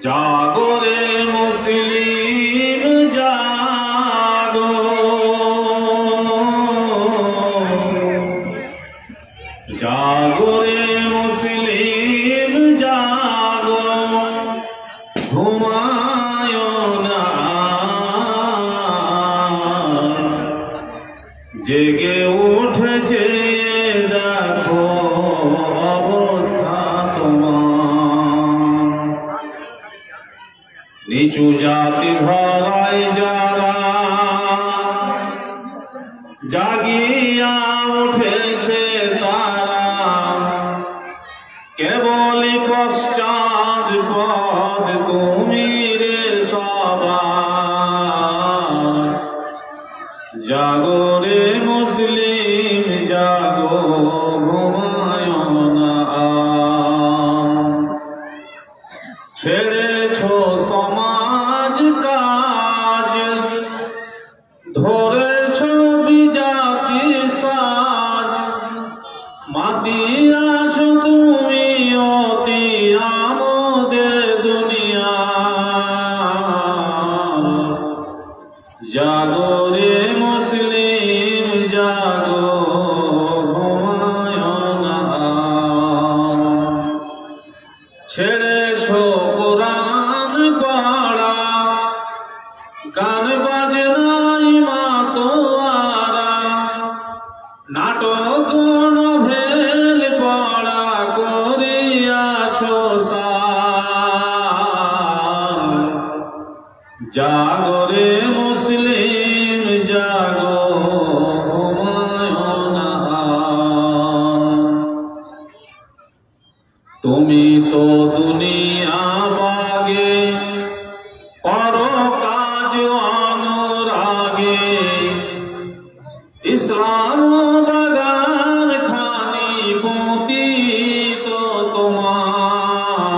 जागो रे मुस्लिम जागो, जागो रे मुस्लिम जागो, घुमायो ना जेगे उठेছে देखो अवस्था তোমার। नीचू जाति धराय যারা জাগিয়া উঠেছে তারা, কেবলই পশ্চাৎ পদ তুমি রে সবার। জাগো রে মুসলিম জাগো, ঘুমায় না ছেড়েছো সমাজ কাজ, ধরেছো বিজাতি সাজ, মাতিয়াছো তুমি অতি আমোদে দুনিয়া। জাগো রে মুসলিম জাগো, ঘুমায় না ছেড়েছো কোরআন পড়া, গান বাজনাই মাতোয়ারা, নাটক নভেল পড়া করিয়াছো সার। জাগো রে মুসলিম জাগো, ঘুমায় না তুমি তো দুনিয়া বাগে, করো কাজ অনুরাগে, ইসলাম বাগান খানি পতিত তোমার।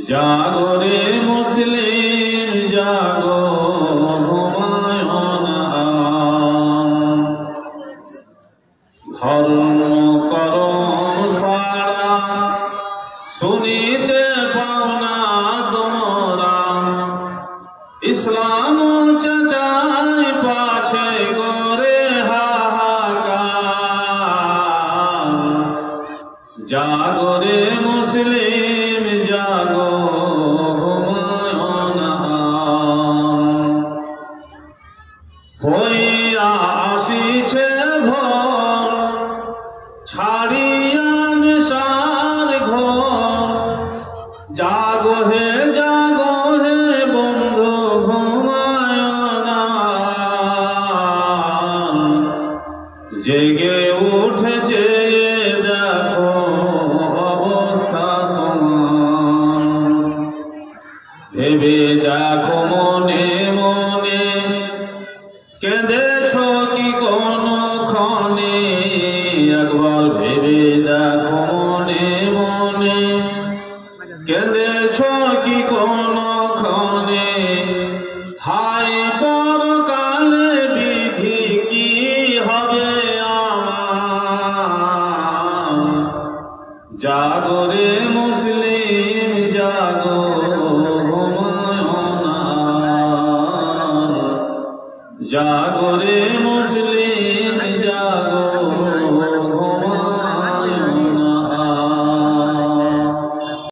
জাগো রে মুসলিম জাগো, ঘুমায় না ধর্ম করম সারা শুনিতে পাও না তোমরা, ইসলাম চাচাই পাছে করে হাহাকার। জাগো রে মুসলিম জাগো, ঘুমায় না হইয়া আসিছে ভোর, ছাড়িয়া নেশার ঘোর। জাগো হে বন্ধু, ঘুমায় না জেগে উঠেছে দেখো অবস্থা তোমার। ভেবে দেখো মনে মনে, কেঁদেছো কি কোনো ক্ষণে? একবার ভেবে দেখো মনে মনে, কেঁদেছো কি কোনো